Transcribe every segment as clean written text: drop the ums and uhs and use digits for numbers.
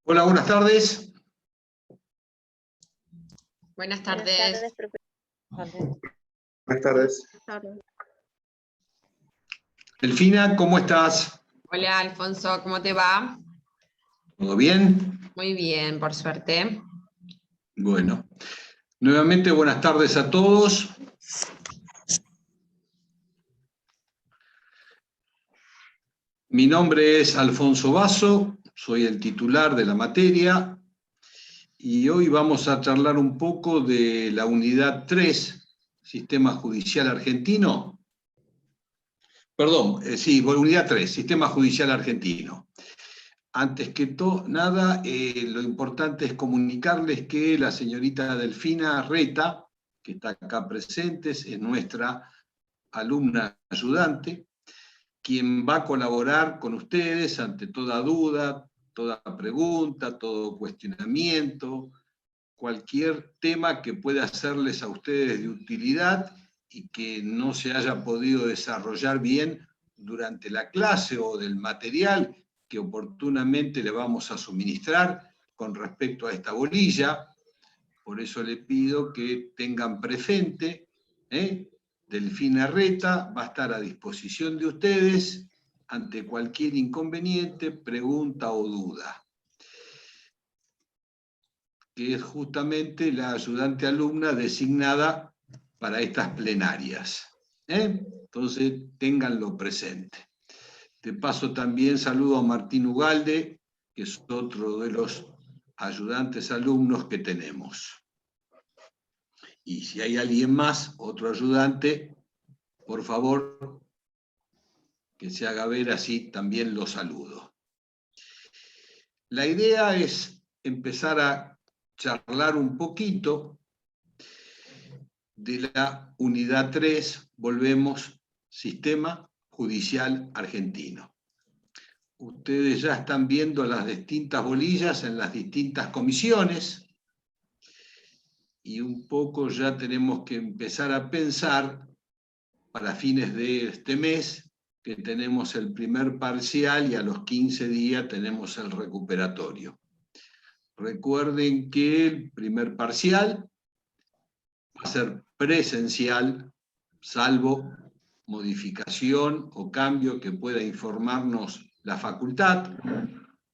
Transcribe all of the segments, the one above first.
Hola, buenas tardes. Buenas tardes. Buenas tardes. Delfina, ¿cómo estás? Hola, Alfonso, ¿cómo te va? ¿Todo bien? Muy bien, por suerte. Bueno, nuevamente buenas tardes a todos. Mi nombre es Alfonso Basso, soy el titular de la materia y hoy vamos a charlar un poco de la unidad 3, Sistema Judicial Argentino. Perdón, sí, unidad 3, Sistema Judicial Argentino. Antes que nada, lo importante es comunicarles que la señorita Delfina Reta, que está acá presente, es nuestra alumna ayudante, quien va a colaborar con ustedes ante toda duda, toda pregunta, todo cuestionamiento, cualquier tema que pueda hacerles a ustedes de utilidad y que no se haya podido desarrollar bien durante la clase o del material que oportunamente le vamos a suministrar con respecto a esta bolilla. Por eso le pido que tengan presente, Delfina Reta va a estar a disposición de ustedes ante cualquier inconveniente, pregunta o duda, que es justamente la ayudante alumna designada para estas plenarias. Entonces, ténganlo presente. De paso, también saludo a Martín Ugalde, que es otro de los ayudantes alumnos que tenemos. Y si hay alguien más, otro ayudante, por favor, que se haga ver, así también lo saludo. La idea es empezar a charlar un poquito de la unidad 3, volvemos, Sistema Judicial Argentino. Ustedes ya están viendo las distintas bolillas en las distintas comisiones y un poco ya tenemos que empezar a pensar para fines de este mes que tenemos el primer parcial y a los 15 días tenemos el recuperatorio. Recuerden que el primer parcial va a ser presencial, salvo modificación o cambio que pueda informarnos la facultad,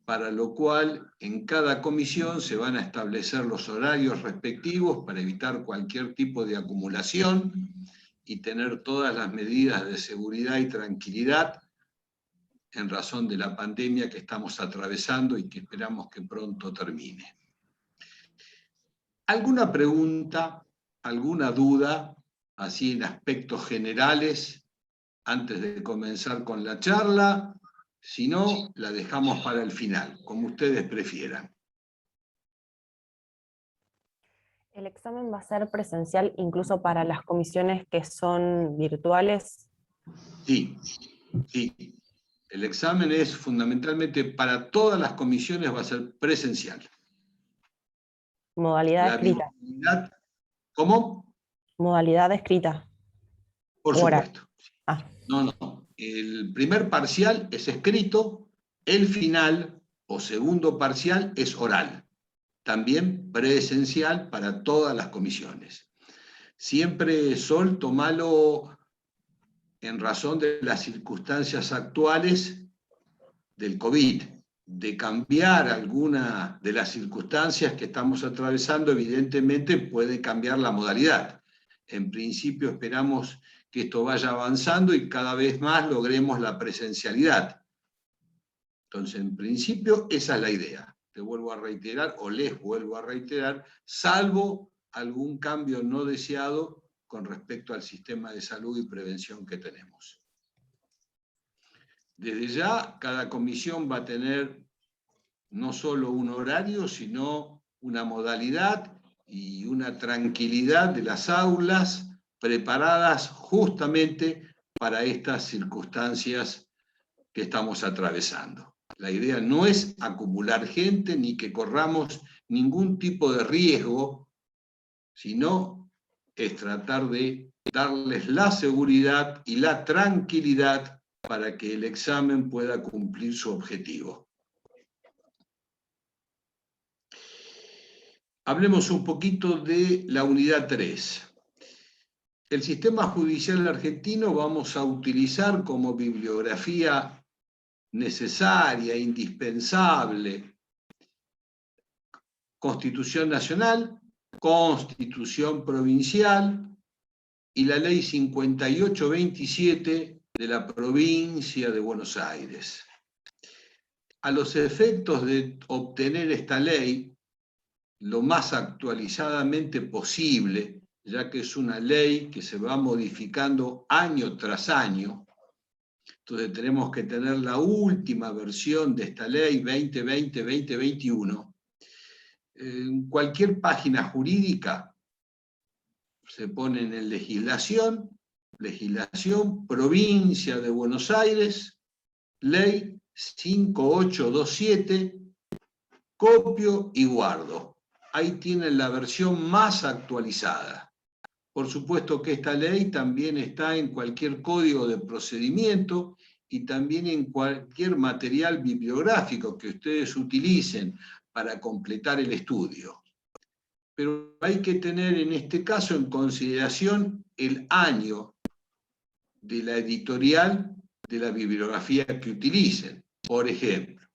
para lo cual en cada comisión se van a establecer los horarios respectivos para evitar cualquier tipo de acumulación y tener todas las medidas de seguridad y tranquilidad en razón de la pandemia que estamos atravesando y que esperamos que pronto termine. ¿Alguna pregunta, alguna duda, así en aspectos generales, antes de comenzar con la charla? Si no, la dejamos para el final, como ustedes prefieran. ¿El examen va a ser presencial incluso para las comisiones que son virtuales? Sí, sí. El examen es fundamentalmente para todas las comisiones, va a ser presencial. Modalidad escrita. ¿Cómo? Modalidad escrita. Por supuesto. No. El primer parcial es escrito, el final o segundo parcial es oral. También presencial para todas las comisiones. Siempre, Sol, tomalo en razón de las circunstancias actuales del COVID, de cambiar alguna de las circunstancias que estamos atravesando, evidentemente puede cambiar la modalidad. En principio esperamos que esto vaya avanzando y cada vez más logremos la presencialidad. Entonces, en principio, esa es la idea. Te vuelvo a reiterar, o les vuelvo a reiterar, salvo algún cambio no deseado con respecto al sistema de salud y prevención que tenemos. Desde ya, cada comisión va a tener no solo un horario, sino una modalidad y una tranquilidad de las aulas preparadas justamente para estas circunstancias que estamos atravesando. La idea no es acumular gente ni que corramos ningún tipo de riesgo, sino es tratar de darles la seguridad y la tranquilidad para que el examen pueda cumplir su objetivo. Hablemos un poquito de la unidad 3. El sistema judicial argentino vamos a utilizar como bibliografía necesaria, indispensable, Constitución Nacional, Constitución Provincial y la Ley 5827 de la provincia de Buenos Aires. A los efectos de obtener esta ley lo más actualizadamente posible, ya que es una ley que se va modificando año tras año, entonces tenemos que tener la última versión de esta ley 2020-2021. En cualquier página jurídica se pone en legislación, provincia de Buenos Aires, ley 5827, copio y guardo. Ahí tienen la versión más actualizada. Por supuesto que esta ley también está en cualquier código de procedimiento y también en cualquier material bibliográfico que ustedes utilicen para completar el estudio. Pero hay que tener en este caso en consideración el año de la editorial de la bibliografía que utilicen. Por ejemplo,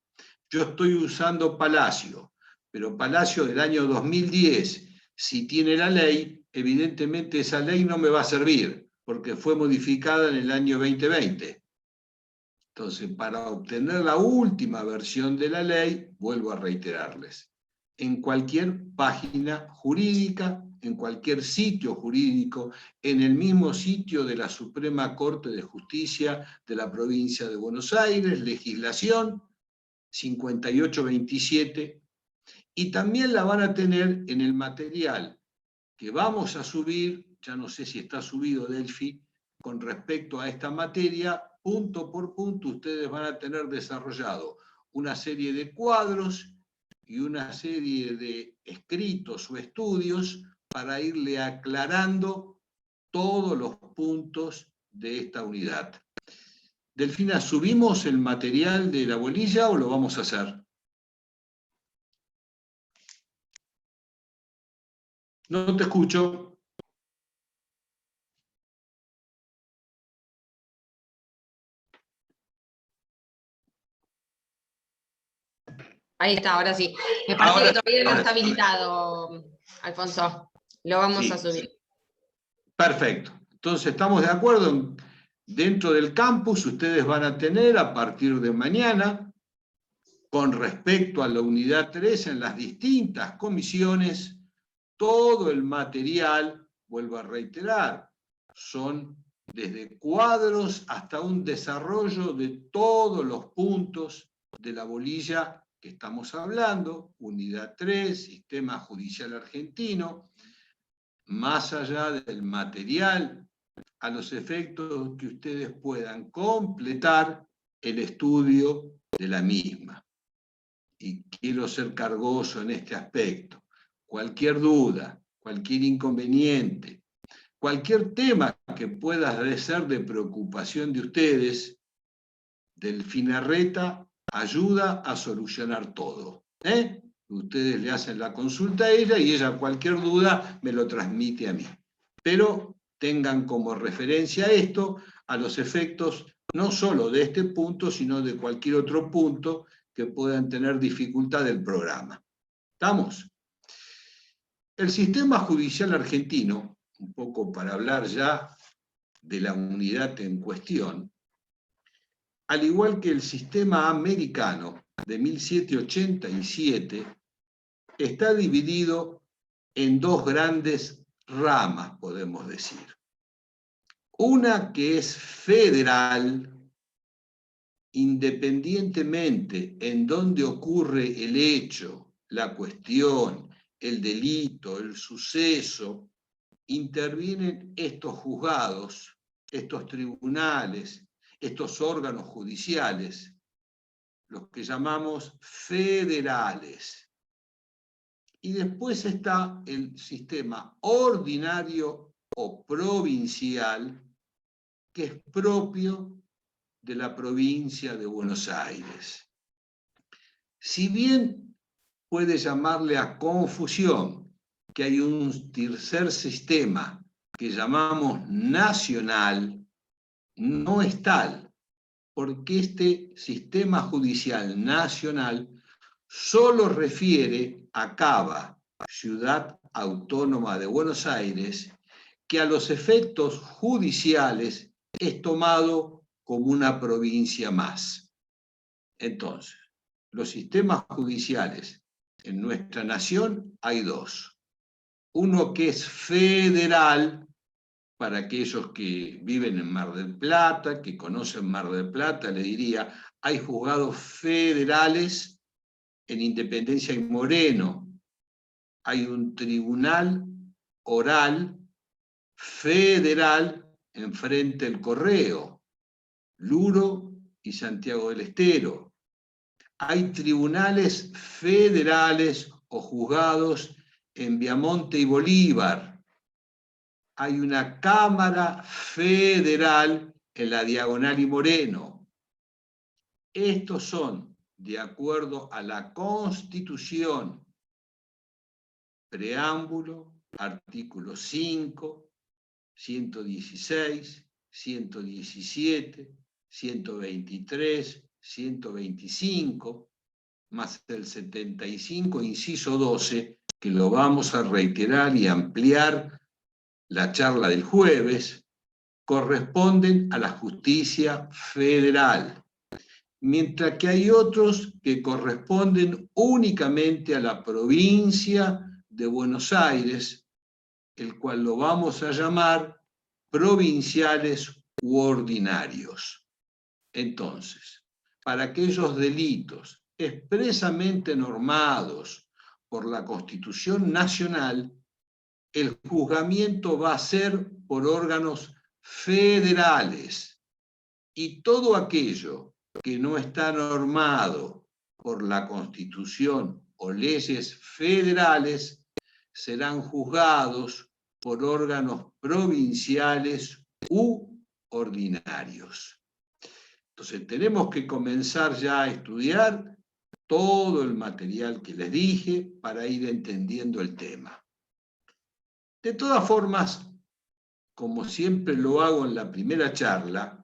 yo estoy usando Palacio, pero Palacio del año 2010, si tiene la ley, evidentemente esa ley no me va a servir, porque fue modificada en el año 2020. Entonces, para obtener la última versión de la ley, vuelvo a reiterarles, en cualquier página jurídica, en cualquier sitio jurídico, en el mismo sitio de la Suprema Corte de Justicia de la provincia de Buenos Aires, legislación 5827, y también la van a tener en el material que vamos a subir, ya no sé si está subido Delphi, con respecto a esta materia, punto por punto ustedes van a tener desarrollado una serie de cuadros y una serie de escritos o estudios para irle aclarando todos los puntos de esta unidad. Delfina, ¿subimos el material de la bolilla o lo vamos a hacer? No te escucho. Ahí está, ahora sí. Me parece Ahora, que todavía no ahora está sí. habilitado, Alfonso. Lo vamos Sí, a subir. sí. Perfecto. Entonces, estamos de acuerdo. Dentro del campus, ustedes van a tener a partir de mañana, con respecto a la unidad 3 en las distintas comisiones, todo el material, vuelvo a reiterar, son desde cuadros hasta un desarrollo de todos los puntos de la bolilla que estamos hablando, unidad 3, sistema judicial argentino, más allá del material, a los efectos que ustedes puedan completar el estudio de la misma. Y quiero ser cargoso en este aspecto. Cualquier duda, cualquier inconveniente, cualquier tema que pueda ser de preocupación de ustedes, Delfina Reta ayuda a solucionar todo. Ustedes le hacen la consulta a ella y ella cualquier duda me lo transmite a mí. Pero tengan como referencia esto a los efectos no solo de este punto, sino de cualquier otro punto que puedan tener dificultad del programa. ¿Estamos? El sistema judicial argentino, un poco para hablar ya de la unidad en cuestión, al igual que el sistema americano de 1787, está dividido en dos grandes ramas, podemos decir. Una que es federal, independientemente en dónde ocurre el hecho, la cuestión, el delito, el suceso, intervienen estos juzgados, estos tribunales, estos órganos judiciales, los que llamamos federales. Y después está el sistema ordinario o provincial, que es propio de la provincia de Buenos Aires. Si bien puede llamarle a confusión que hay un tercer sistema que llamamos nacional, no es tal, porque este sistema judicial nacional solo refiere a Cava, Ciudad Autónoma de Buenos Aires, que a los efectos judiciales es tomado como una provincia más. Entonces, los sistemas judiciales en nuestra nación hay dos. Uno que es federal, para aquellos que viven en Mar del Plata, que conocen Mar del Plata, le diría, hay juzgados federales en Independencia y Moreno. Hay un tribunal oral federal enfrente del Correo, Luro y Santiago del Estero. Hay tribunales federales o juzgados en Viamonte y Bolívar. Hay una Cámara Federal en la Diagonal y Moreno. Estos son, de acuerdo a la Constitución, preámbulo, artículo 5, 116, 117, 123, 125, más el 75, inciso 12, que lo vamos a reiterar y ampliar la charla del jueves, corresponden a la justicia federal, mientras que hay otros que corresponden únicamente a la provincia de Buenos Aires, el cual lo vamos a llamar provinciales u ordinarios. Entonces, para aquellos delitos expresamente normados por la Constitución Nacional, el juzgamiento va a ser por órganos federales, y todo aquello que no está normado por la Constitución o leyes federales serán juzgados por órganos provinciales u ordinarios. Entonces tenemos que comenzar ya a estudiar todo el material que les dije para ir entendiendo el tema. De todas formas, como siempre lo hago en la primera charla,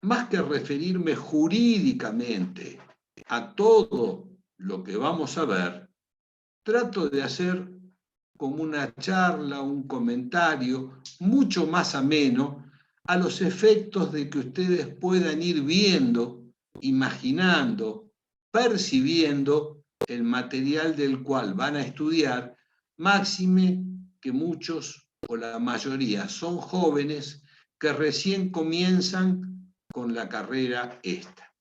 más que referirme jurídicamente a todo lo que vamos a ver, trato de hacer como una charla, un comentario mucho más ameno a los efectos de que ustedes puedan ir viendo, imaginando, percibiendo el material del cual van a estudiar, máxime que muchos o la mayoría son jóvenes que recién comienzan con la carrera esta.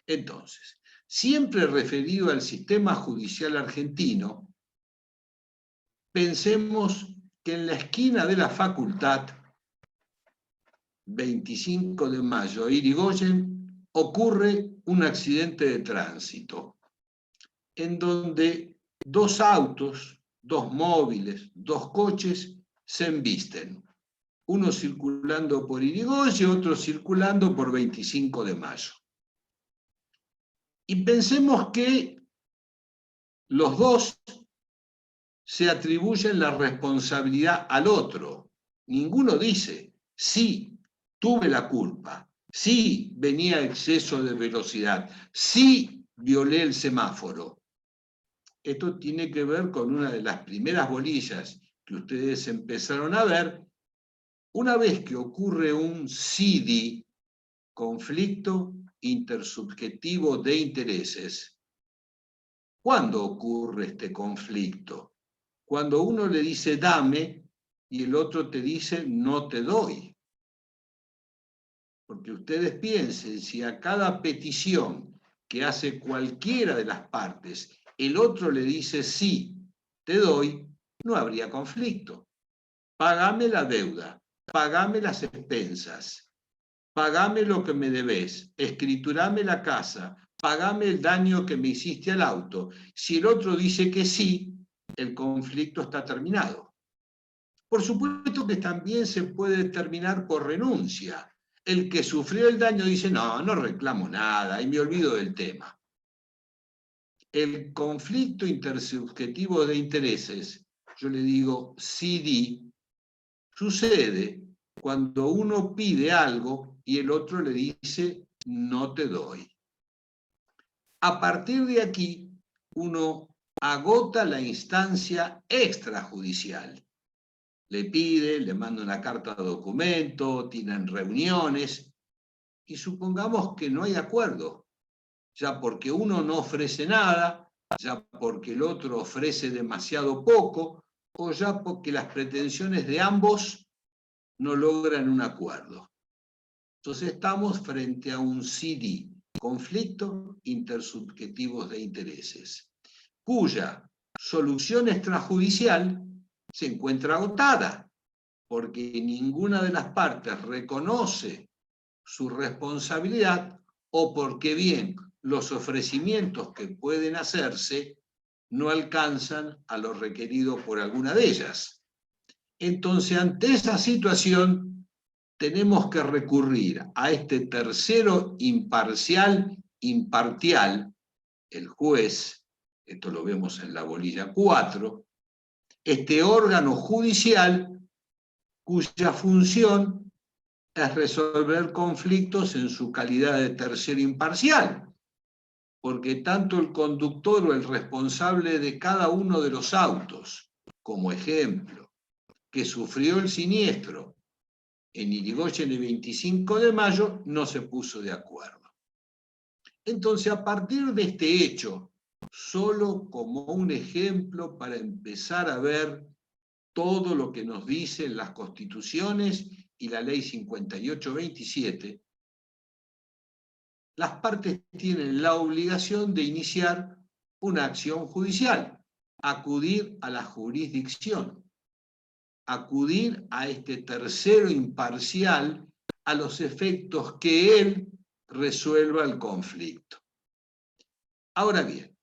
Entonces, siempre referido al sistema judicial argentino, pensemos que en la esquina de la facultad, 25 de mayo, Irigoyen, ocurre un accidente de tránsito, en donde dos autos, dos móviles, dos coches se embisten. Uno circulando por Irigoyen, otro circulando por 25 de mayo. Y pensemos que los dos se atribuyen la responsabilidad al otro. Ninguno dice, sí, tuve la culpa, sí, venía a exceso de velocidad, sí, violé el semáforo. Esto tiene que ver con una de las primeras bolillas que ustedes empezaron a ver. Una vez que ocurre un CIDI, conflicto intersubjetivo de intereses, ¿cuándo ocurre este conflicto? Cuando uno le dice dame y el otro te dice no te doy. Porque ustedes piensen, si a cada petición que hace cualquiera de las partes, el otro le dice sí, te doy, no habría conflicto. Pagame la deuda, pagame las expensas, pagame lo que me debes, escriturame la casa, pagame el daño que me hiciste al auto. Si el otro dice que sí, el conflicto está terminado. Por supuesto que también se puede terminar por renuncia. El que sufrió el daño dice, no, no reclamo nada y me olvido del tema. El conflicto intersubjetivo de intereses, yo le digo CD, sucede cuando uno pide algo y el otro le dice, no te doy. A partir de aquí, uno agota la instancia extrajudicial. Le pide, le manda una carta de documento, tienen reuniones, y supongamos que no hay acuerdo, ya porque uno no ofrece nada, ya porque el otro ofrece demasiado poco, o ya porque las pretensiones de ambos no logran un acuerdo. Entonces estamos frente a un CD, conflicto intersubjetivos de intereses, cuya solución extrajudicial se encuentra agotada, porque ninguna de las partes reconoce su responsabilidad o porque bien los ofrecimientos que pueden hacerse no alcanzan a lo requerido por alguna de ellas. Entonces, ante esa situación, tenemos que recurrir a este tercero imparcial, impartial, el juez, esto lo vemos en la bolilla 4, este órgano judicial cuya función es resolver conflictos en su calidad de tercero imparcial, porque tanto el conductor o el responsable de cada uno de los autos, como ejemplo, que sufrió el siniestro en Irigoyen el 25 de mayo, no se puso de acuerdo. Entonces, a partir de este hecho, solo como un ejemplo para empezar a ver todo lo que nos dicen las constituciones y la ley 5827, las partes tienen la obligación de iniciar una acción judicial, acudir a la jurisdicción, acudir a este tercero imparcial a los efectos que él resuelva el conflicto. Ahora bien,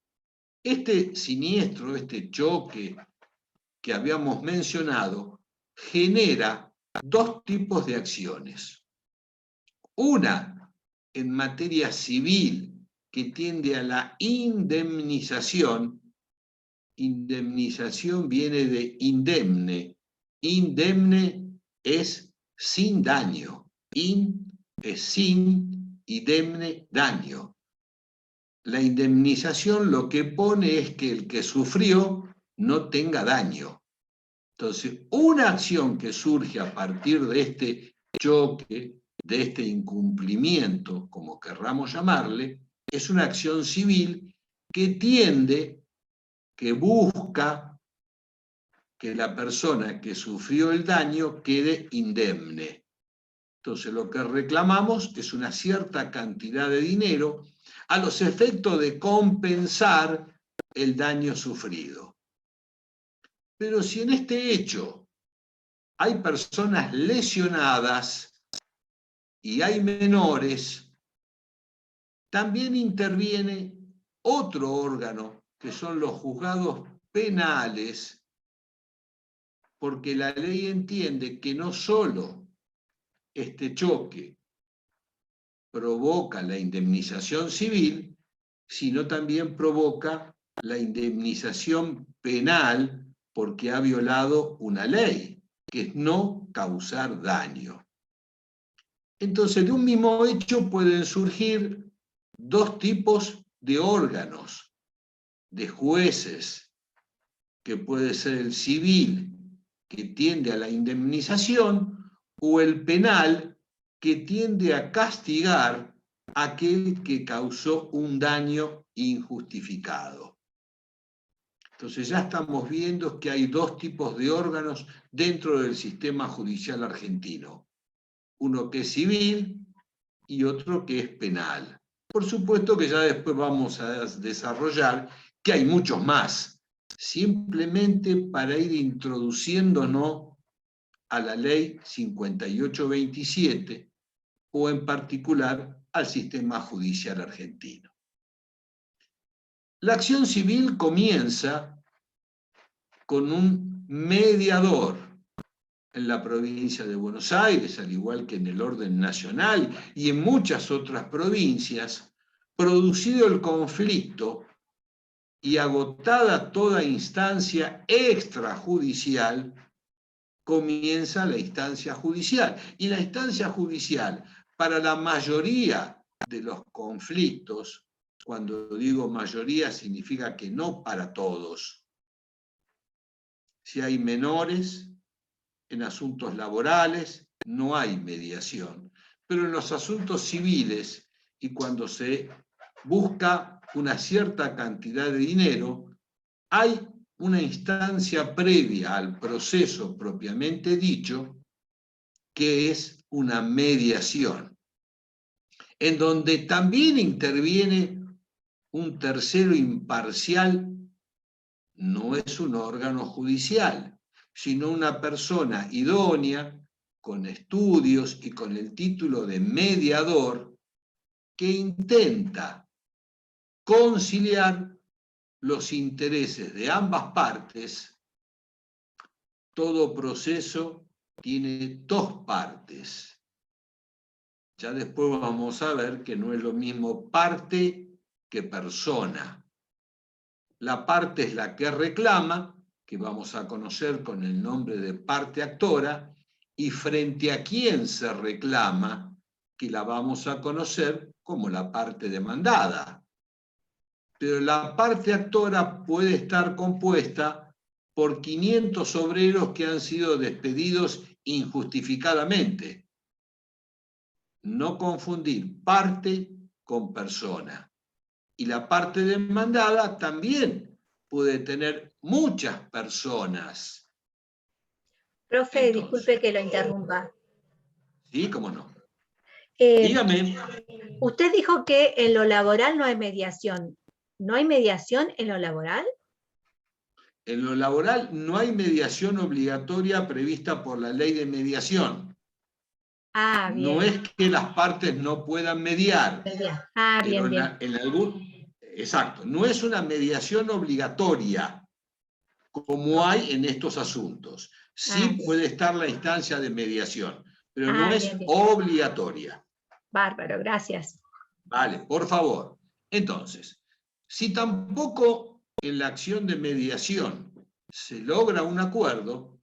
este siniestro, este choque que habíamos mencionado, genera dos tipos de acciones. Una en materia civil que tiende a la indemnización. Indemnización viene de indemne. Indemne es sin daño. In es sin y demne daño. La indemnización lo que pone es que el que sufrió no tenga daño. Entonces, una acción que surge a partir de este choque, de este incumplimiento, como querramos llamarle, es una acción civil que tiende, que busca que la persona que sufrió el daño quede indemne. Entonces, lo que reclamamos es una cierta cantidad de dinero a los efectos de compensar el daño sufrido. Pero si en este hecho hay personas lesionadas y hay menores, también interviene otro órgano, que son los juzgados penales, porque la ley entiende que no solo este choque provoca la indemnización civil, sino también provoca la indemnización penal porque ha violado una ley, que es no causar daño. Entonces, de un mismo hecho pueden surgir dos tipos de órganos, de jueces, que puede ser el civil, que tiende a la indemnización, o el penal, que tiende a castigar a aquel que causó un daño injustificado. Entonces ya estamos viendo que hay dos tipos de órganos dentro del sistema judicial argentino. Uno que es civil y otro que es penal. Por supuesto que ya después vamos a desarrollar que hay muchos más, simplemente para ir introduciéndonos a la ley 5827 o en particular al sistema judicial argentino. La acción civil comienza con un mediador en la provincia de Buenos Aires, al igual que en el orden nacional y en muchas otras provincias. Producido el conflicto y agotada toda instancia extrajudicial, comienza la instancia judicial. Y la instancia judicial, para la mayoría de los conflictos, cuando digo mayoría significa que no para todos. Si hay menores en asuntos laborales, no hay mediación. Pero en los asuntos civiles, y cuando se busca una cierta cantidad de dinero, hay una instancia previa al proceso propiamente dicho, que es una mediación, en donde también interviene un tercero imparcial. No es un órgano judicial, sino una persona idónea, con estudios y con el título de mediador, que intenta conciliar los intereses de ambas partes. Todo proceso tiene dos partes. Ya después vamos a ver que no es lo mismo parte que persona. La parte es la que reclama, que vamos a conocer con el nombre de parte actora, y frente a quién se reclama, que la vamos a conocer como la parte demandada. Pero la parte actora puede estar compuesta por 500 obreros que han sido despedidos injustificadamente. No confundir parte con persona. Y la parte demandada también puede tener muchas personas. Profe, Entonces, disculpe que lo interrumpa. Sí, cómo no. Eh, Dígame. Usted dijo que en lo laboral no hay mediación. ¿No hay mediación en lo laboral? En lo laboral no hay mediación obligatoria prevista por la ley de mediación. Ah, bien. No es que las partes no puedan mediar, Ah, pero bien. en algún... Exacto, no es una mediación obligatoria como hay en estos asuntos. Sí puede estar la instancia de mediación, pero no es bien. obligatoria. Bárbaro, gracias. Vale, por favor. Entonces, si tampoco en la acción de mediación se logra un acuerdo,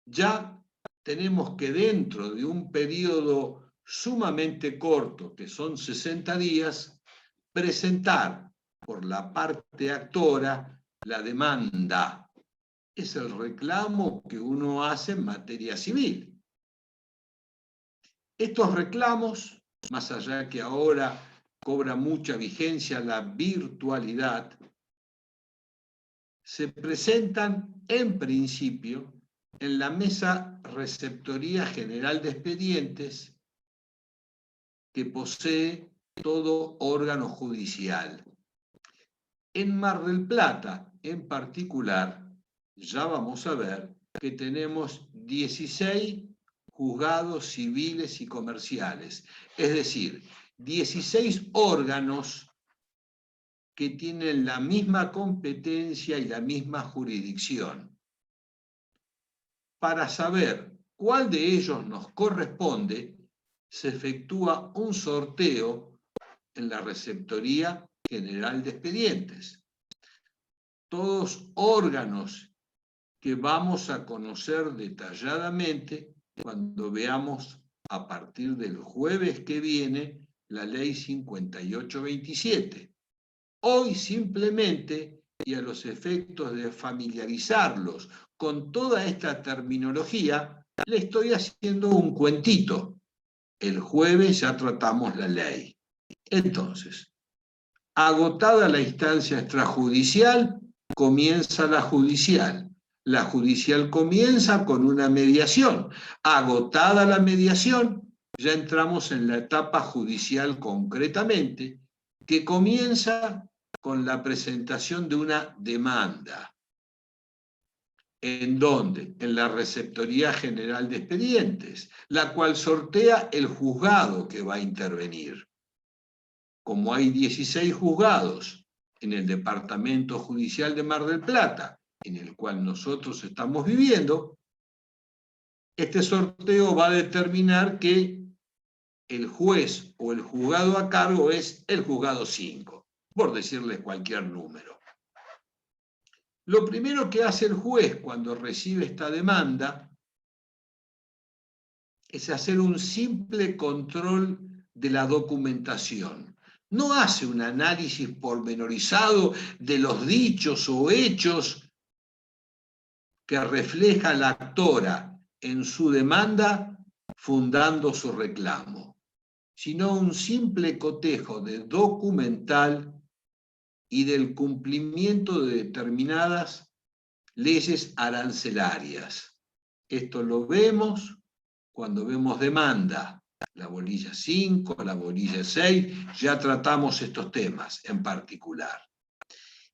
ya tenemos que dentro de un periodo sumamente corto, que son 60 días, presentar por la parte actora la demanda. Es el reclamo que uno hace en materia civil. Estos reclamos, más allá que ahora cobra mucha vigencia la virtualidad, se presentan en principio en la Mesa Receptoría General de Expedientes que posee todo órgano judicial. En Mar del Plata, en particular, ya vamos a ver que tenemos 16 juzgados civiles y comerciales, es decir, 16 órganos que tienen la misma competencia y la misma jurisdicción. Para saber cuál de ellos nos corresponde, se efectúa un sorteo en la Receptoría General de Expedientes. Todos órganos que vamos a conocer detalladamente cuando veamos a partir del jueves que viene la Ley 5827. Hoy simplemente, y a los efectos de familiarizarlos con toda esta terminología, le estoy haciendo un cuentito. El jueves ya tratamos la ley. Entonces, agotada la instancia extrajudicial, comienza la judicial. La judicial comienza con una mediación. Agotada la mediación, ya entramos en la etapa judicial concretamente, que comienza con la presentación de una demanda. ¿En dónde? En la Receptoría General de Expedientes, la cual sortea el juzgado que va a intervenir. Como hay 16 juzgados en el Departamento Judicial de Mar del Plata, en el cual nosotros estamos viviendo, este sorteo va a determinar que el juez o el juzgado a cargo es el juzgado 5, por decirles cualquier número. Lo primero que hace el juez cuando recibe esta demanda es hacer un simple control de la documentación. No hace un análisis pormenorizado de los dichos o hechos que refleja la actora en su demanda fundando su reclamo, sino un simple cotejo de documental y del cumplimiento de determinadas leyes arancelarias. Esto lo vemos cuando vemos demanda, la bolilla 5, la bolilla 6, ya tratamos estos temas en particular.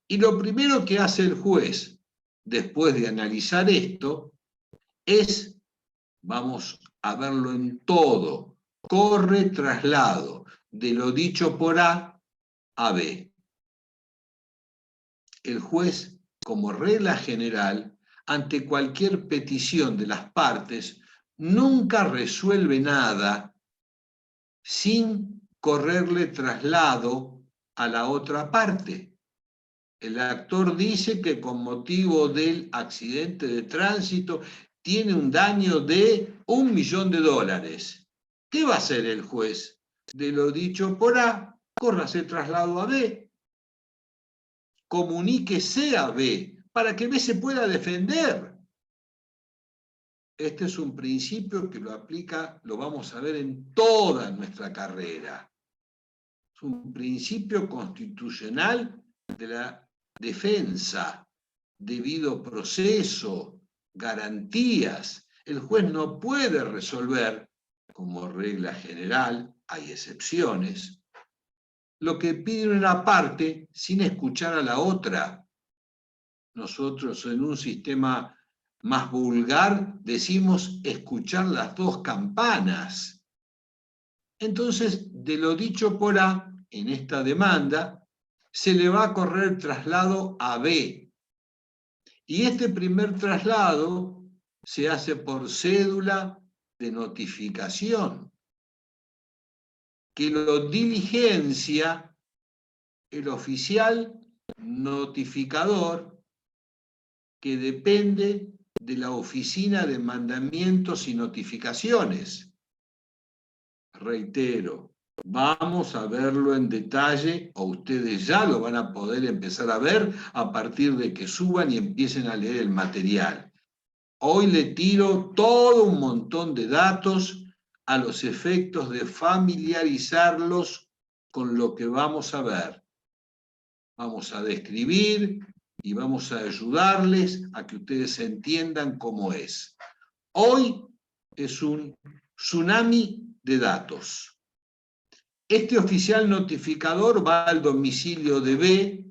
Y lo primero que hace el juez, después de analizar esto, es, vamos a verlo en todo, corre traslado de lo dicho por A a B. El juez, como regla general, ante cualquier petición de las partes, nunca resuelve nada sin correrle traslado a la otra parte. El actor dice que con motivo del accidente de tránsito tiene un daño de $1.000.000. ¿Qué va a hacer el juez? De lo dicho por A, córrase traslado a B. Comuníquese a B, para que B se pueda defender. Este es un principio que lo vamos a ver en toda nuestra carrera. Es un principio constitucional de la defensa, debido proceso, garantías. El juez no puede resolver, como regla general, hay excepciones, lo que pide una parte sin escuchar a la otra. Nosotros en un sistema más vulgar decimos escuchar las dos campanas. Entonces, de lo dicho por A, en esta demanda, se le va a correr traslado a B. Y este primer traslado se hace por cédula de notificación, que lo diligencia el oficial notificador, que depende de la Oficina de Mandamientos y Notificaciones. Reitero, vamos a verlo en detalle, o ustedes ya lo van a poder empezar a ver a partir de que suban y empiecen a leer el material. Hoy le tiro todo un montón de datos a los efectos de familiarizarlos con lo que vamos a ver. Vamos a describir y vamos a ayudarles a que ustedes entiendan cómo es. Hoy es un tsunami de datos. Este oficial notificador va al domicilio de B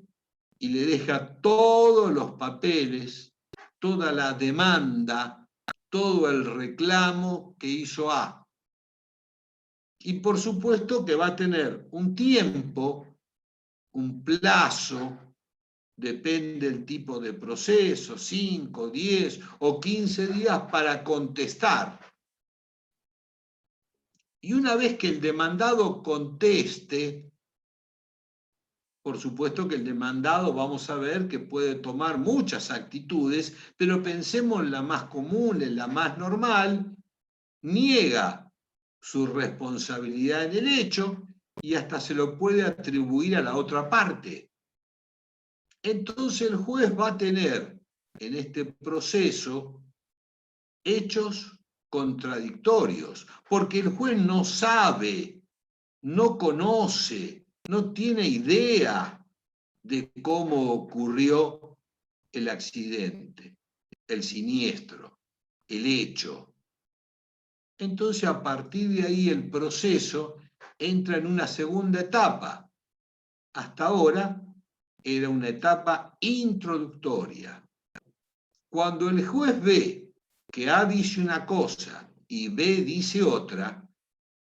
y le deja todos los papeles, toda la demanda, todo el reclamo que hizo A. Y por supuesto que va a tener un tiempo, un plazo, depende del tipo de proceso, 5, 10 o 15 días para contestar. Y una vez que el demandado conteste, por supuesto que el demandado vamos a ver que puede tomar muchas actitudes, pero pensemos en la más común, en la más normal, niega su responsabilidad en el hecho y hasta se lo puede atribuir a la otra parte. Entonces el juez va a tener en este proceso hechos contradictorios, porque el juez no sabe, no conoce, no tiene idea de cómo ocurrió el accidente, el siniestro, el hecho. Entonces, a partir de ahí, el proceso entra en una segunda etapa. Hasta ahora era una etapa introductoria. Cuando el juez ve que A dice una cosa y B dice otra,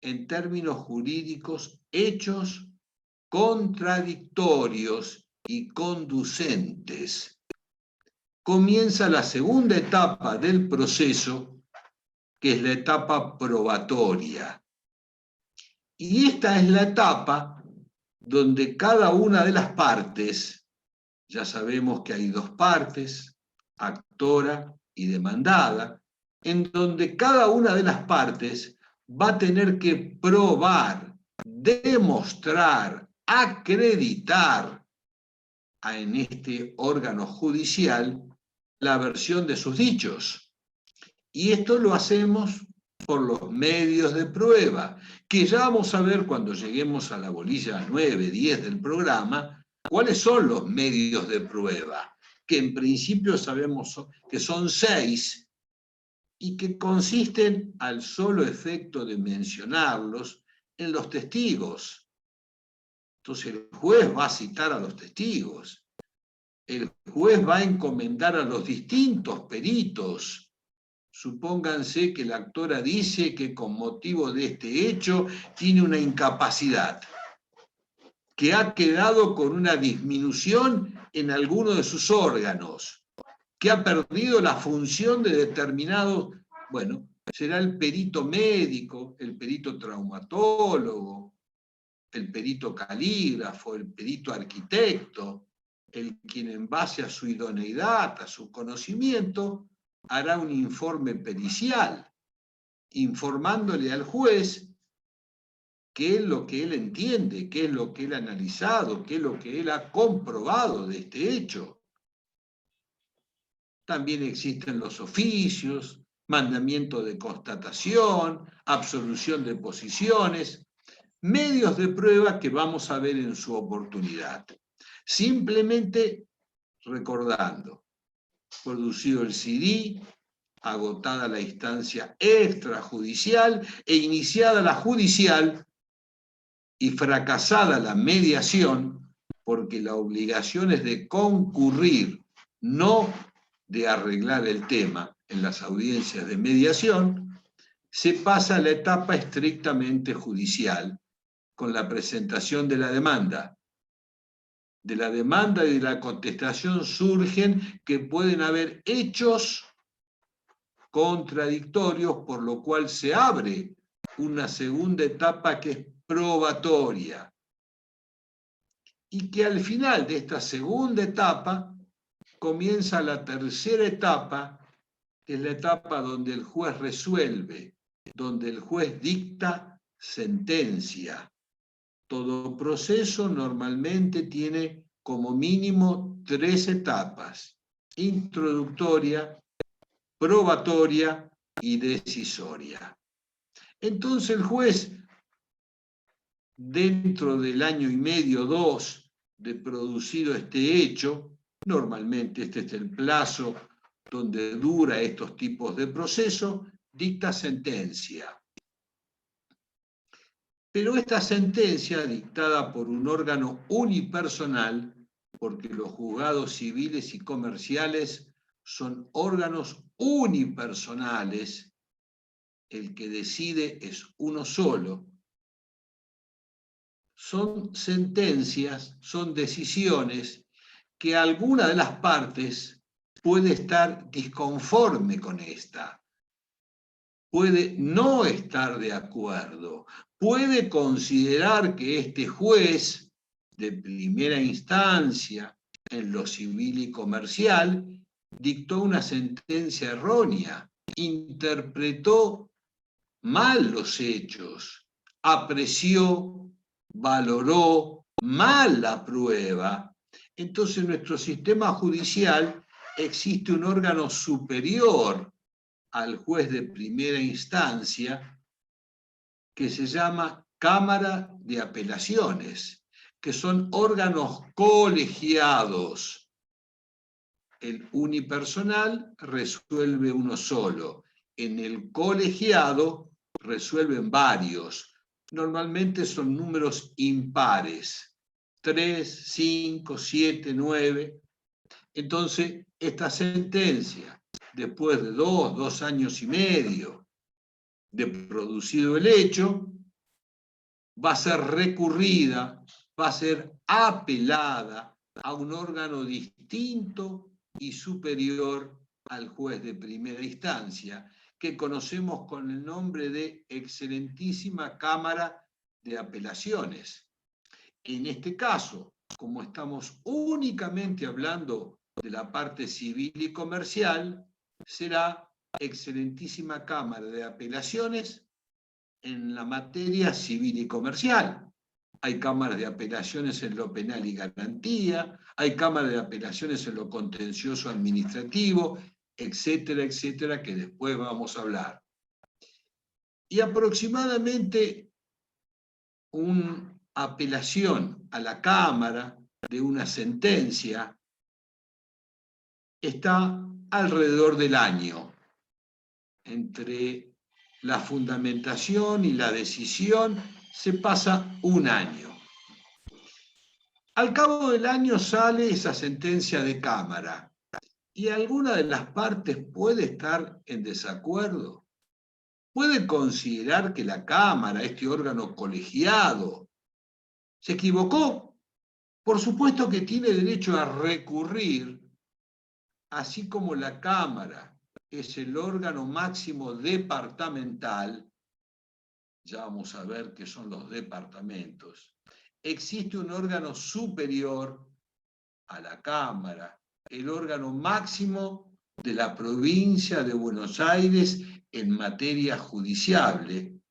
en términos jurídicos, hechos contradictorios y conducentes. Comienza la segunda etapa del proceso, que es la etapa probatoria. Y esta es la etapa donde cada una de las partes, ya sabemos que hay dos partes, actora y demandada, en donde cada una de las partes va a tener que probar, demostrar, acreditar en este órgano judicial la versión de sus dichos. Y esto lo hacemos por los medios de prueba, que ya vamos a ver cuando lleguemos a la bolilla 9, 10 del programa, cuáles son los medios de prueba, que en principio sabemos que son 6 y que consisten, al solo efecto de mencionarlos, en los testigos. Entonces el juez va a citar a los testigos, el juez va a encomendar a los distintos peritos. Supónganse que la actora dice que con motivo de este hecho tiene una incapacidad, que ha quedado con una disminución en alguno de sus órganos, que ha perdido la función de determinado, bueno, será el perito médico, el perito traumatólogo, el perito calígrafo, el perito arquitecto, el quien en base a su idoneidad, a su conocimiento, hará un informe pericial, informándole al juez qué es lo que él entiende, qué es lo que él ha analizado, qué es lo que él ha comprobado de este hecho. También existen los oficios, mandamiento de constatación, absolución de posiciones, medios de prueba que vamos a ver en su oportunidad. Simplemente recordando, producido el CD, agotada la instancia extrajudicial e iniciada la judicial y fracasada la mediación, porque la obligación es de concurrir, no de arreglar el tema en las audiencias de mediación, se pasa a la etapa estrictamente judicial, con la presentación de la demanda. De la demanda y de la contestación surgen que pueden haber hechos contradictorios, por lo cual se abre una segunda etapa que es probatoria. Y que al final de esta segunda etapa comienza la tercera etapa, que es la etapa donde el juez resuelve, donde el juez dicta sentencia. Todo proceso normalmente tiene como mínimo 3 etapas: introductoria, probatoria y decisoria. Entonces el juez, dentro del año y medio, 2, de producido este hecho, normalmente este es el plazo donde dura estos tipos de proceso, dicta sentencia. Pero esta sentencia, dictada por un órgano unipersonal, porque los juzgados civiles y comerciales son órganos unipersonales, el que decide es uno solo, son sentencias, son decisiones que alguna de las partes puede estar disconforme con esta, puede no estar de acuerdo, puede considerar que este juez de primera instancia en lo civil y comercial dictó una sentencia errónea, interpretó mal los hechos, apreció, valoró mal la prueba. Entonces en nuestro sistema judicial existe un órgano superior al juez de primera instancia que se llama Cámara de Apelaciones, que son órganos colegiados. El unipersonal resuelve uno solo, en el colegiado resuelven varios. Normalmente son números impares, 3, 5, 7, 9. Entonces, esta sentencia, después de 2 años y medio de producido el hecho, va a ser recurrida, va a ser apelada a un órgano distinto y superior al juez de primera instancia, que conocemos con el nombre de Excelentísima Cámara de Apelaciones. En este caso, como estamos únicamente hablando de la parte civil y comercial, será Excelentísima Cámara de Apelaciones en la materia civil y comercial. Hay cámaras de apelaciones en lo penal y garantía, hay cámaras de apelaciones en lo contencioso administrativo, etcétera, etcétera, que después vamos a hablar. Y aproximadamente una apelación a la Cámara de una sentencia está alrededor del año, entre la fundamentación y la decisión se pasa un año. Al cabo del año sale esa sentencia de Cámara y alguna de las partes puede estar en desacuerdo. Puede considerar que la Cámara, este órgano colegiado, se equivocó. Por supuesto que tiene derecho a recurrir, así como la Cámara es el órgano máximo departamental. Ya vamos a ver qué son los departamentos. Existe un órgano superior a la Cámara, el órgano máximo de la provincia de Buenos Aires en materia judiciable,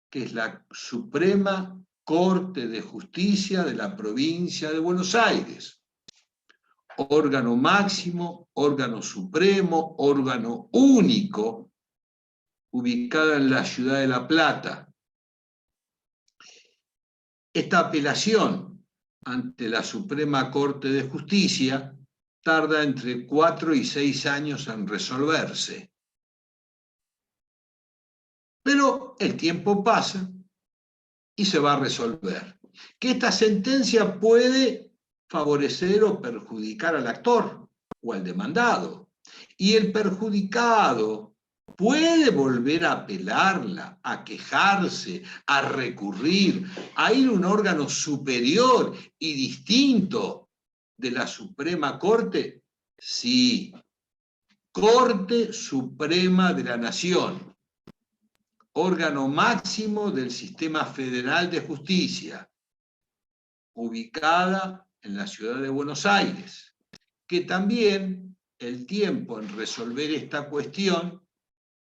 que es la Suprema Corte de Justicia de la provincia de Buenos Aires. Órgano máximo, órgano supremo, órgano único, ubicada en la ciudad de La Plata. Esta apelación ante la Suprema Corte de Justicia tarda entre 4 y 6 años en resolverse. Pero el tiempo pasa y se va a resolver. Que esta sentencia puede favorecer o perjudicar al actor o al demandado. Y el perjudicado puede volver a apelarla, a quejarse, a recurrir, a ir a un órgano superior y distinto de la Suprema Corte. Sí, Corte Suprema de la Nación, órgano máximo del Sistema Federal de Justicia, ubicada en la ciudad de Buenos Aires, que también el tiempo en resolver esta cuestión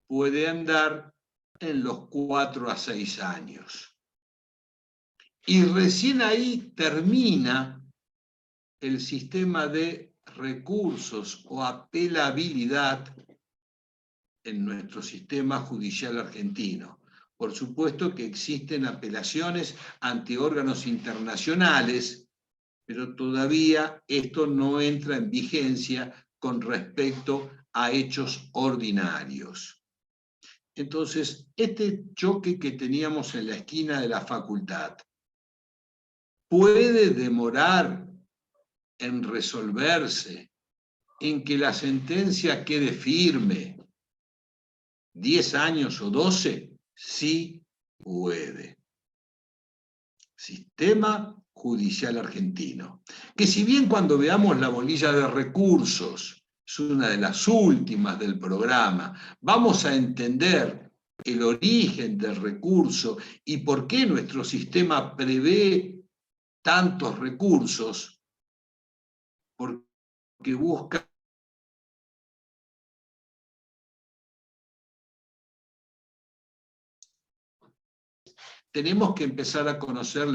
puede andar en los 4 a 6 años. Y recién ahí termina el sistema de recursos o apelabilidad en nuestro sistema judicial argentino. Por supuesto que existen apelaciones ante órganos internacionales, pero todavía esto no entra en vigencia con respecto a hechos ordinarios. Entonces, este choque que teníamos en la esquina de la facultad puede demorar en resolverse, en que la sentencia quede firme, 10 años o 12, sí puede. Sistema judicial argentino. Que si bien cuando veamos la bolilla de recursos, es una de las últimas del programa, vamos a entender el origen del recurso y por qué nuestro sistema prevé tantos recursos, porque busca tenemos que empezar a conocer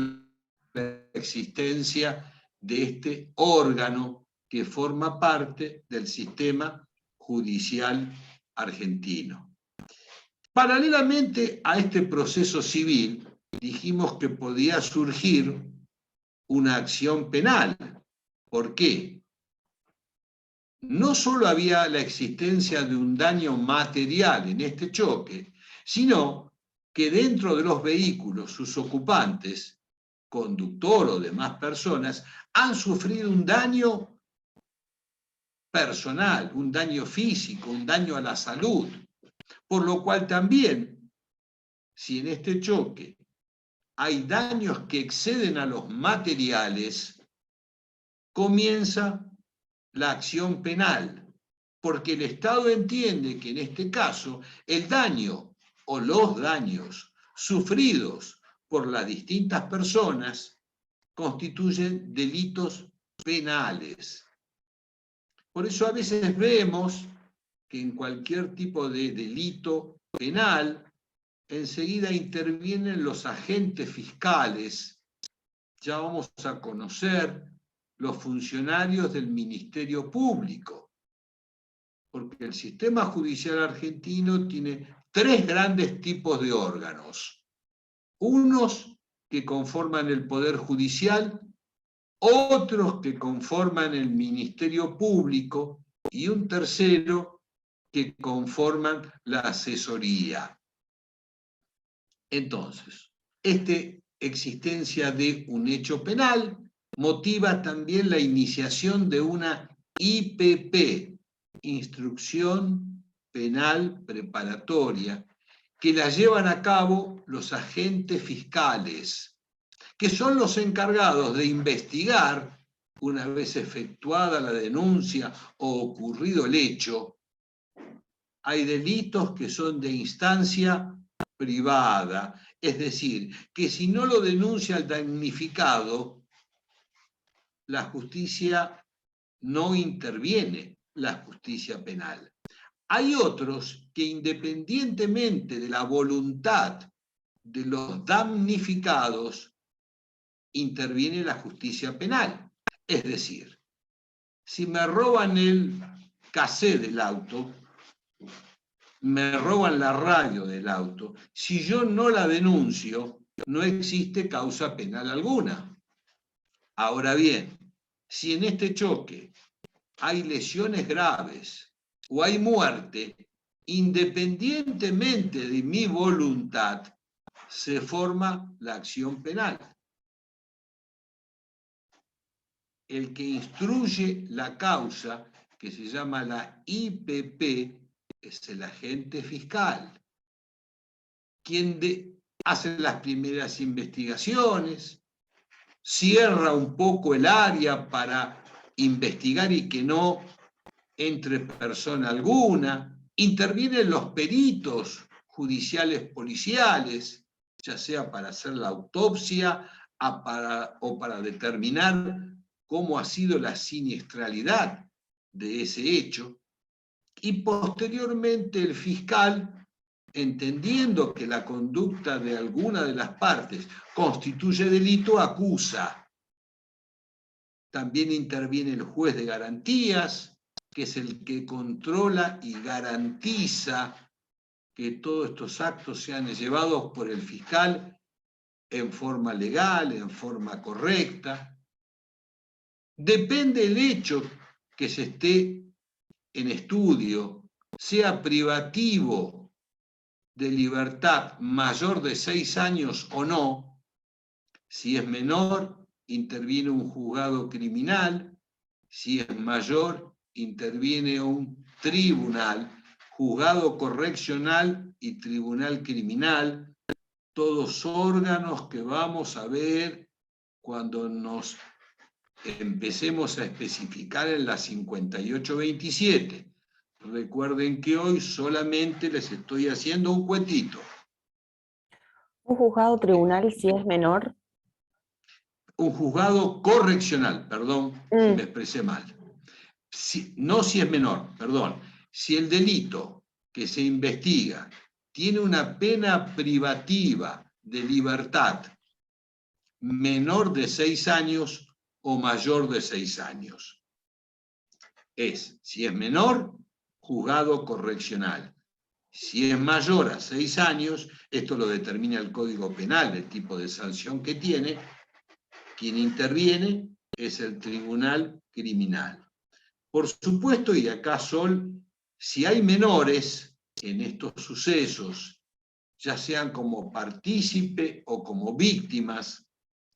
la existencia de este órgano que forma parte del sistema judicial argentino. Paralelamente a este proceso civil, dijimos que podía surgir una acción penal. ¿Por qué? No solo había la existencia de un daño material en este choque, sino que dentro de los vehículos sus ocupantes, conductor o demás personas, han sufrido un daño personal, un daño físico, un daño a la salud. Por lo cual también, si en este choque hay daños que exceden a los materiales, comienza la acción penal, porque el Estado entiende que en este caso el daño o los daños sufridos por las distintas personas constituyen delitos penales. Por eso a veces vemos que en cualquier tipo de delito penal enseguida intervienen los agentes fiscales. Ya vamos a conocer los funcionarios del Ministerio Público, porque el sistema judicial argentino tiene tres grandes tipos de órganos. Unos que conforman el Poder Judicial, otros que conforman el Ministerio Público y un tercero que conforman la asesoría. Entonces, esta existencia de un hecho penal motiva también la iniciación de una IPP, Instrucción Penal Preparatoria, que la llevan a cabo los agentes fiscales, que son los encargados de investigar, una vez efectuada la denuncia o ocurrido el hecho. Hay delitos que son de instancia privada, es decir, que si no lo denuncia el damnificado, la justicia no interviene, la justicia penal. Hay otros que independientemente de la voluntad de los damnificados, interviene la justicia penal. Es decir, si me roban el cassette del auto, me roban la radio del auto, si yo no la denuncio, no existe causa penal alguna. Ahora bien, si en este choque hay lesiones graves o hay muerte, independientemente de mi voluntad, se forma la acción penal. El que instruye la causa, que se llama la IPP, es el agente fiscal, quien hace las primeras investigaciones, cierra un poco el área para investigar y que no entre persona alguna, intervienen los peritos judiciales policiales, ya sea para hacer la autopsia o para determinar cómo ha sido la siniestralidad de ese hecho, y posteriormente el fiscal, entendiendo que la conducta de alguna de las partes constituye delito, acusa. También interviene el juez de garantías, que es el que controla y garantiza que todos estos actos sean llevados por el fiscal en forma legal, en forma correcta. Depende el hecho que se esté en estudio, sea privativo de libertad mayor de 6 años o no. Si es menor, interviene un juzgado criminal. Si es mayor, interviene un tribunal, juzgado correccional y tribunal criminal, todos órganos que vamos a ver cuando nos empecemos a especificar en la 5827. Recuerden que hoy solamente les estoy haciendo un cuentito. ¿Un juzgado tribunal si es menor? Un juzgado correccional, perdón, si me expresé mal. No si es menor, perdón. Si el delito que se investiga tiene una pena privativa de libertad menor de 6 años o mayor de 6 años. Si es menor, juzgado correccional. Si es mayor a 6 años, esto lo determina el Código Penal, el tipo de sanción que tiene, quien interviene es el tribunal criminal. Por supuesto, y acá si hay menores en estos sucesos, ya sean como partícipe o como víctimas,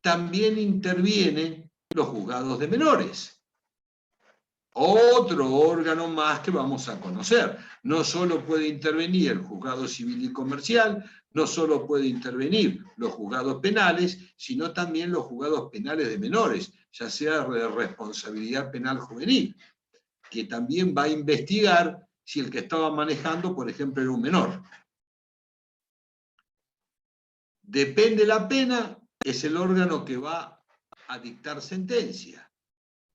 también intervienen los juzgados de menores. Otro órgano más que vamos a conocer. No solo puede intervenir el juzgado civil y comercial, no solo puede intervenir los juzgados penales, sino también los juzgados penales de menores, ya sea de responsabilidad penal juvenil, que también va a investigar si el que estaba manejando, por ejemplo, era un menor. Depende la pena, es el órgano que va a dictar sentencia,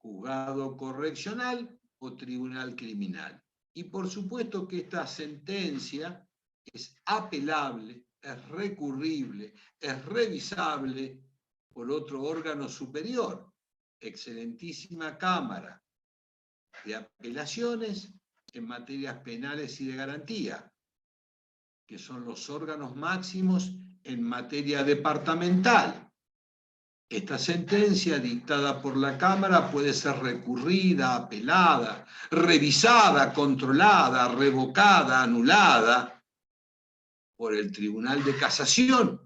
juzgado correccional o tribunal criminal. Y por supuesto que esta sentencia es apelable, es recurrible, es revisable por otro órgano superior, excelentísima Cámara de Apelaciones en materias penales y de garantía, que son los órganos máximos en materia departamental. Esta sentencia dictada por la Cámara puede ser recurrida, apelada, revisada, controlada, revocada, anulada por el Tribunal de Casación.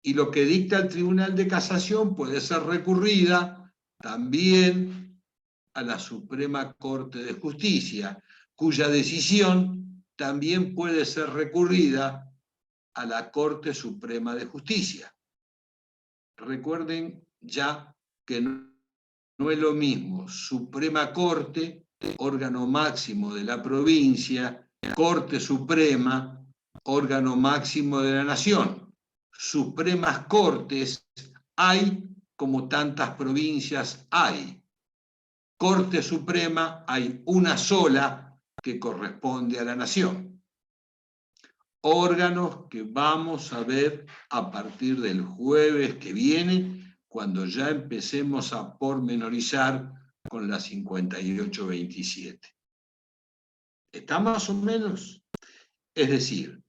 Y lo que dicta el Tribunal de Casación puede ser recurrida también a la Suprema Corte de Justicia, cuya decisión también puede ser recurrida a la Corte Suprema de Justicia. Recuerden ya que no es lo mismo Suprema Corte, órgano máximo de la provincia, Corte Suprema, órgano máximo de la nación. Supremas Cortes hay como tantas provincias hay. Corte Suprema hay una sola que corresponde a la nación. Órganos que vamos a ver a partir del jueves que viene, cuando ya empecemos a pormenorizar con la 5827. ¿Está más o menos? Es decir,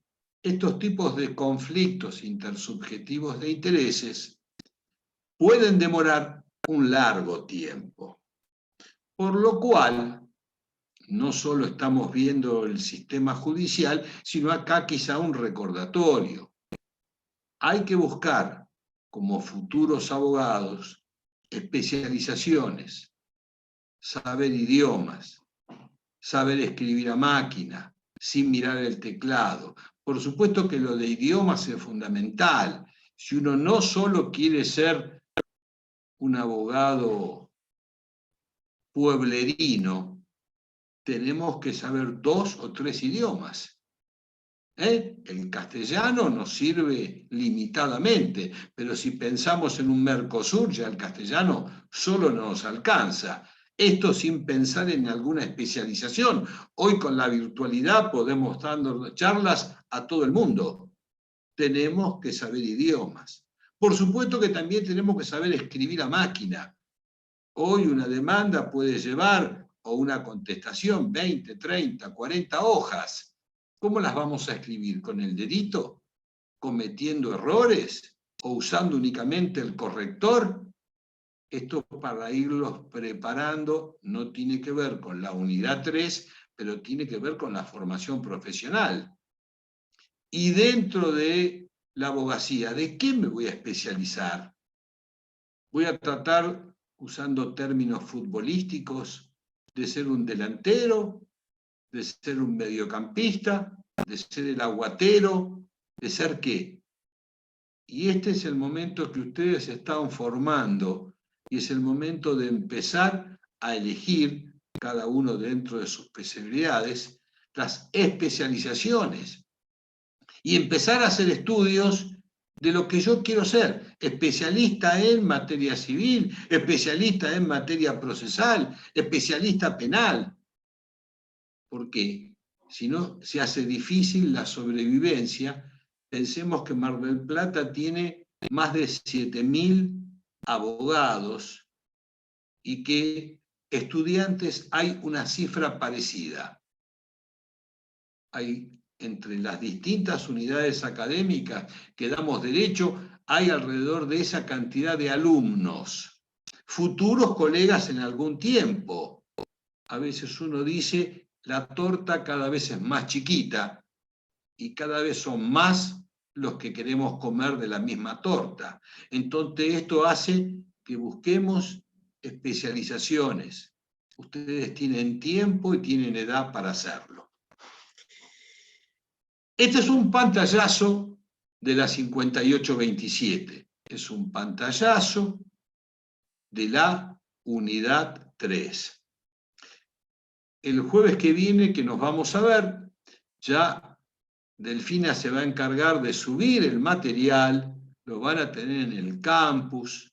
estos tipos de conflictos intersubjetivos de intereses pueden demorar un largo tiempo, por lo cual no solo estamos viendo el sistema judicial, sino acá quizá un recordatorio. Hay que buscar, como futuros abogados, especializaciones, saber idiomas, saber escribir a máquina, sin mirar el teclado. Por supuesto que lo de idiomas es fundamental. Si uno no solo quiere ser un abogado pueblerino, tenemos que saber 2 o 3 idiomas. El castellano nos sirve limitadamente, pero si pensamos en un Mercosur, ya el castellano solo no nos alcanza. Esto sin pensar en alguna especialización. Hoy con la virtualidad podemos dar charlas a todo el mundo. Tenemos que saber idiomas. Por supuesto que también tenemos que saber escribir a máquina. Hoy una demanda puede llevar, o una contestación, 20, 30, 40 hojas. ¿Cómo las vamos a escribir? ¿Con el dedito? ¿Cometiendo errores? ¿O usando únicamente el corrector? Esto para irlos preparando no tiene que ver con la unidad 3, pero tiene que ver con la formación profesional. Y dentro de la abogacía, ¿de qué me voy a especializar? Voy a tratar, usando términos futbolísticos, de ser un delantero, de ser un mediocampista, de ser el aguatero, de ser qué. Y este es el momento que ustedes están formando, y es el momento de empezar a elegir, cada uno dentro de sus especialidades, las especializaciones, y empezar a hacer estudios de lo que yo quiero ser, especialista en materia civil, especialista en materia procesal, especialista penal. ¿Por qué? Si no, se hace difícil la sobrevivencia. Pensemos que Mar del Plata tiene más de 7.000 abogados y que estudiantes hay una cifra parecida. Hay entre las distintas unidades académicas que damos derecho, hay alrededor de esa cantidad de alumnos, futuros colegas en algún tiempo. A veces uno dice, la torta cada vez es más chiquita y cada vez son más los que queremos comer de la misma torta. Entonces esto hace que busquemos especializaciones, Ustedes tienen tiempo y tienen edad para hacerlo. Este es un pantallazo de la 5827. Es un pantallazo de la unidad 3. El jueves que viene, que nos vamos a ver, ya Delfina se va a encargar de subir el material, lo van a tener en el campus,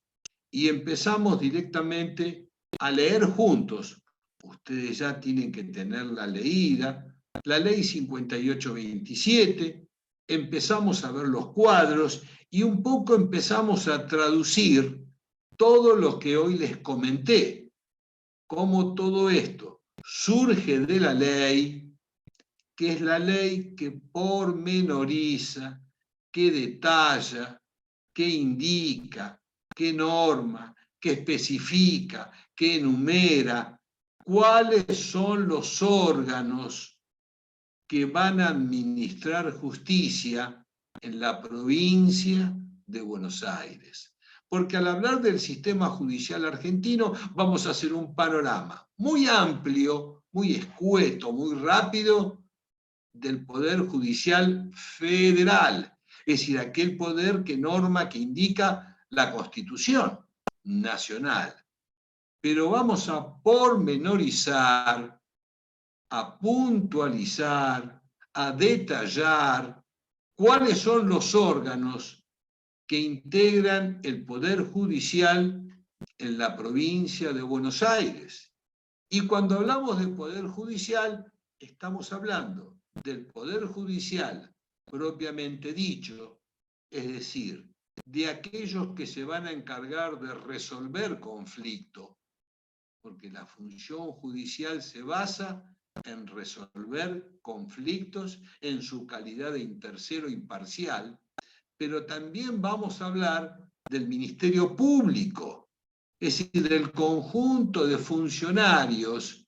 y empezamos directamente a leer juntos. Ustedes ya tienen que tenerla leída, la ley 5827, empezamos a ver los cuadros y un poco empezamos a traducir todo lo que hoy les comenté, cómo todo esto surge de la ley, que es la ley que pormenoriza, que detalla, que indica, que norma, que especifica, que enumera cuáles son los órganos que van a administrar justicia en la provincia de Buenos Aires. Porque al hablar del sistema judicial argentino vamos a hacer un panorama muy amplio, muy escueto, muy rápido del Poder Judicial Federal, es decir, aquel poder que norma, que indica la Constitución Nacional. Pero vamos a pormenorizar, a puntualizar, a detallar cuáles son los órganos que integran el Poder Judicial en la provincia de Buenos Aires. Y cuando hablamos de Poder Judicial, estamos hablando del Poder Judicial propiamente dicho, es decir, de aquellos que se van a encargar de resolver conflictos, porque la función judicial se basa en resolver conflictos en su calidad de tercero imparcial, pero también vamos a hablar del Ministerio Público, es decir, del conjunto de funcionarios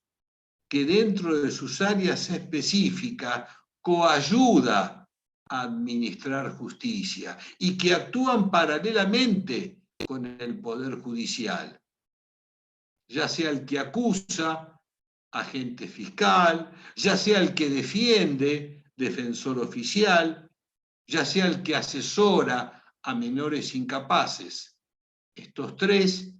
que dentro de sus áreas específicas coayuda a administrar justicia y que actúan paralelamente con el Poder Judicial, ya sea el que acusa, agente fiscal, ya sea el que defiende, defensor oficial, ya sea el que asesora a menores incapaces. Estos tres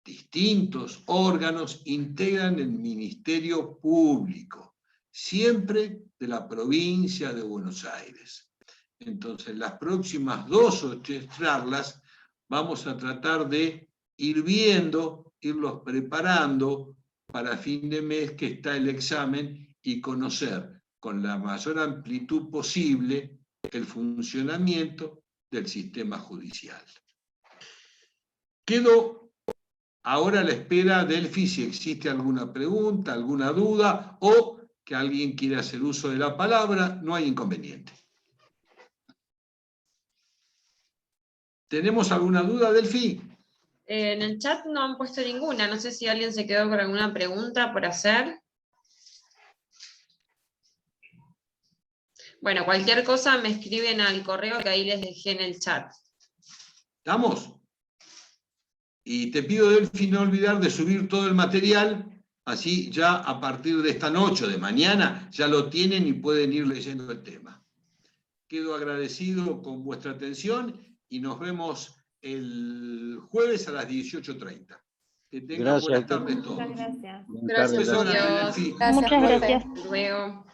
distintos órganos integran el Ministerio Público, siempre de la provincia de Buenos Aires. Entonces, las próximas 2 o 3 charlas vamos a tratar de ir viendo, irlos preparando para fin de mes que está el examen y conocer con la mayor amplitud posible el funcionamiento del sistema judicial. Quedo ahora a la espera, Delphi, si existe alguna pregunta, alguna duda, o que alguien quiera hacer uso de la palabra, no hay inconveniente. ¿Tenemos alguna duda, Delphi? En el chat no han puesto ninguna. No sé si alguien se quedó con alguna pregunta por hacer. Bueno, cualquier cosa me escriben al correo que ahí les dejé en el chat. ¿Estamos? Y te pido, Delphi, no olvidar de subir todo el material, así ya a partir de esta noche o de mañana ya lo tienen y pueden ir leyendo el tema. Quedo agradecido con vuestra atención y nos vemos el jueves a las 18:30. Que tengan buenas tardes todos. Muchas gracias. Gracias, Profesora Dios. Delphi. Muchas gracias. Hasta luego.